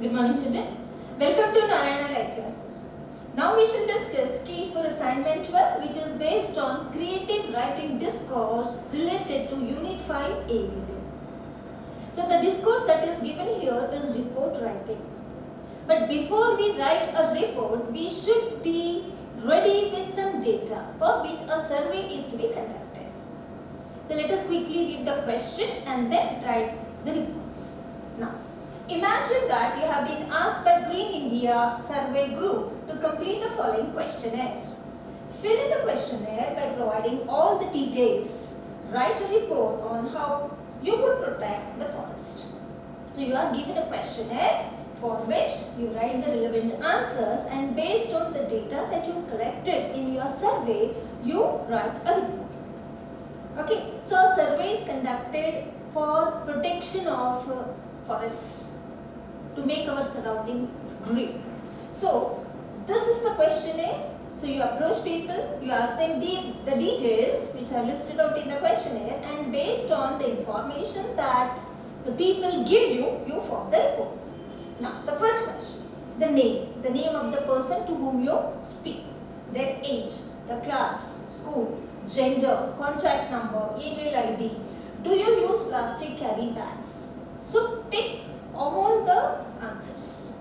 Good morning, children. Welcome to Narayana Live Classes. Now we shall discuss key for assignment 12, which is based on creative writing discourse related to Unit 5 A reading. So the discourse that is given here is report writing. But before we write a report, we should be ready with some data for which a survey is to be conducted. So let us quickly read the question and then write the report. Now, imagine that you have been asked by Green India Survey Group to complete the following questionnaire. Fill in the questionnaire by providing all the details. Write a report on how you would protect the forest. So you are given a questionnaire for which you write the relevant answers, and based on the data that you collected in your survey, you write a report. Okay, so a survey is conducted for protection of forests, to make our surroundings green. So this is the questionnaire. So you approach people, you ask them the details which are listed out in the questionnaire, and based on the information that the people give you, you form the report. Now the first question, the name of the person to whom you speak, their age, the class, school, gender, contact number, email ID. Do you use plastic carry bags? So tick all the answers.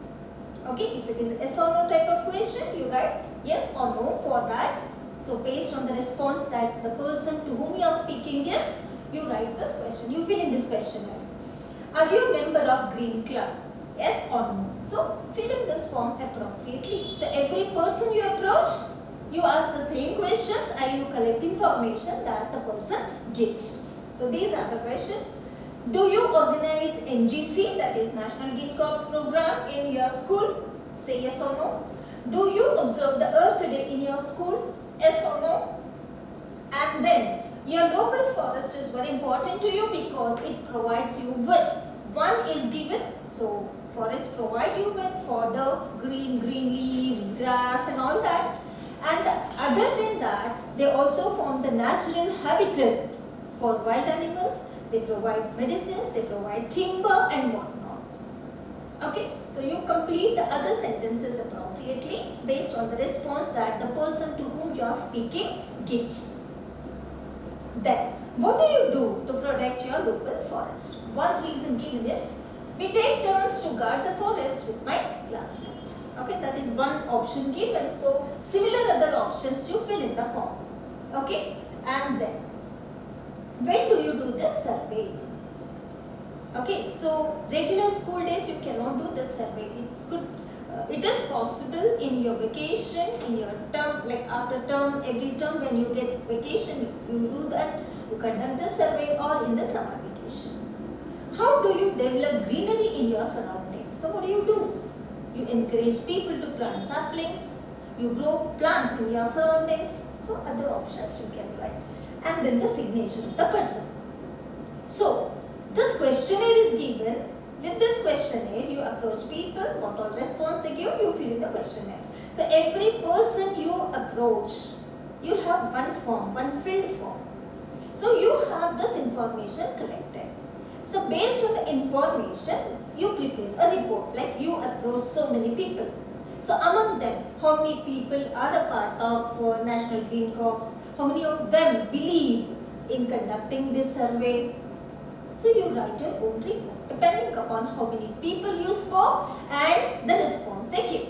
Okay, if it is yes or no type of question, you write yes or no for that. So based on the response that the person to whom you are speaking gives, you write this question, you fill in this questionnaire. Are you a member of Green Club? Yes or no? So fill in this form appropriately. So every person you approach, you ask the same questions and you collect information that the person gives. So these are the questions. Do you organize NGC, that is National Green Corps program, in your school? Say yes or no. Do you observe the Earth Day in your school? Yes or no. And then your local forest is very important to you because it provides you with, one is given, so forests provide you with fodder, green leaves, grass and all that. And other than that, they also form the natural habitat for wild animals. They provide medicines, they provide timber and whatnot. Okay, so you complete the other sentences appropriately based on the response that the person to whom you are speaking gives. Then, what do you do to protect your local forest? One reason given is, we take turns to guard the forest with my classmate. Okay, that is one option given. So, similar other options you fill in the form. Okay, and then, when do you do this survey? Okay, so regular school days you cannot do this survey. It is possible in your vacation, in your term, like after term, every term when you get vacation, you do that, you conduct the survey, or in the summer vacation. How do you develop greenery in your surroundings? So what do? You encourage people to plant saplings, you grow plants in your surroundings. So other options you can write. And then the signature of the person. So this questionnaire is given. With this questionnaire, you approach people, what all response they give, you fill in the questionnaire. So every person you approach, you'll have one form, one filled form. So you have this information collected. So based on the information, you prepare a report, like you approach so many people. So among them, how many people are a part of National Green Corps? How many of them believe in conducting this survey? So you write your own report depending upon how many people you spoke and the response they give.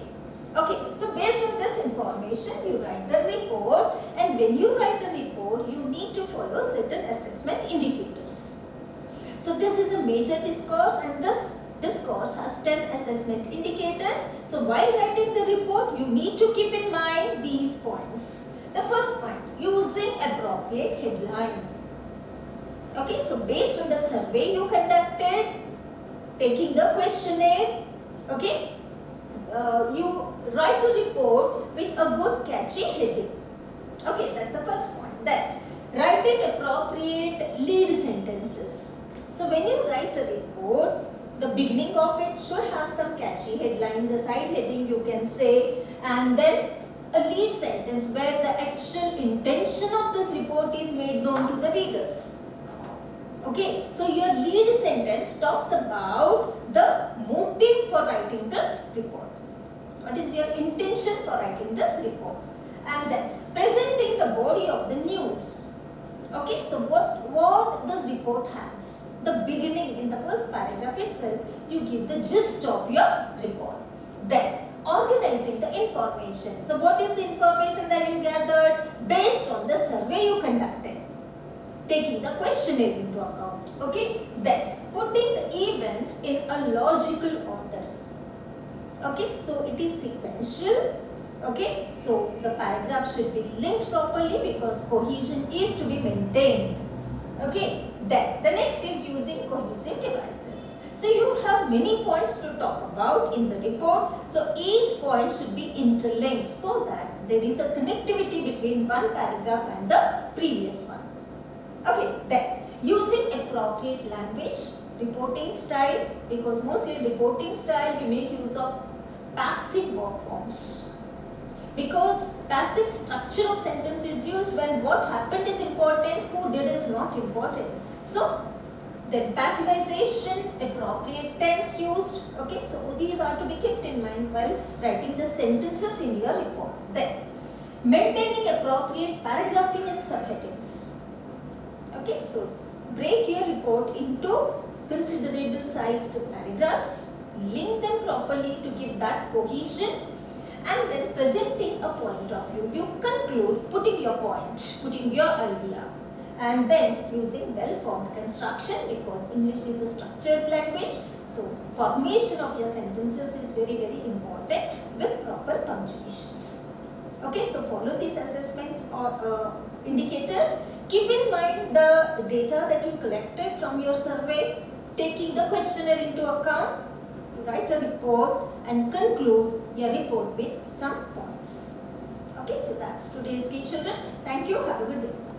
Okay, so based on this information, you write the report, and when you write the report, you need to follow certain assessment indicators. So this is a major discourse, and this discourse has 10 assessment indicators. So while writing the report, you need to keep in mind these points. The first point, using appropriate headline. Okay, so based on the survey you conducted, taking the questionnaire, okay, you write a report with a good catchy heading. Okay, that's the first point. Then, writing appropriate lead sentences. So when you write a report, the beginning of it should have some catchy headline, the side heading you can say, and then a lead sentence where the actual intention of this report is made known to the readers. Okay, so your lead sentence talks about the motive for writing this report. What is your intention for writing this report? And then presenting the body of the news. Okay, so what this report has. The beginning, in the first paragraph itself, you give the gist of your report. Then organizing the information. So what is the information that you gathered based on the survey you conducted? Taking the questionnaire into account. Okay, then putting the events in a logical order. Okay, so it is sequential. Okay, so the paragraph should be linked properly because cohesion is to be maintained. Okay, then the next is using cohesive devices. So you have many points to talk about in the report. So each point should be interlinked so that there is a connectivity between one paragraph and the previous one. Okay, then using appropriate language, reporting style, because mostly reporting style we make use of passive verb forms. Because passive structure of sentence is used when what happened is important, who did is not important. So then passivization, appropriate tense used. Okay, so these are to be kept in mind while writing the sentences in your report. Then maintaining appropriate paragraphing and subheadings. Okay, so break your report into considerable sized paragraphs, link them properly to give that cohesion, and then presenting a point of view. You conclude putting your point, putting your idea, and then using well-formed construction because English is a structured language. So formation of your sentences is very, very important with proper punctuations. Okay, so follow these assessment or indicators. Keep in mind the data that you collected from your survey, taking the questionnaire into account. Write a report and conclude your report with some points. Okay, so that's today's key, children. Thank you. Have a good day.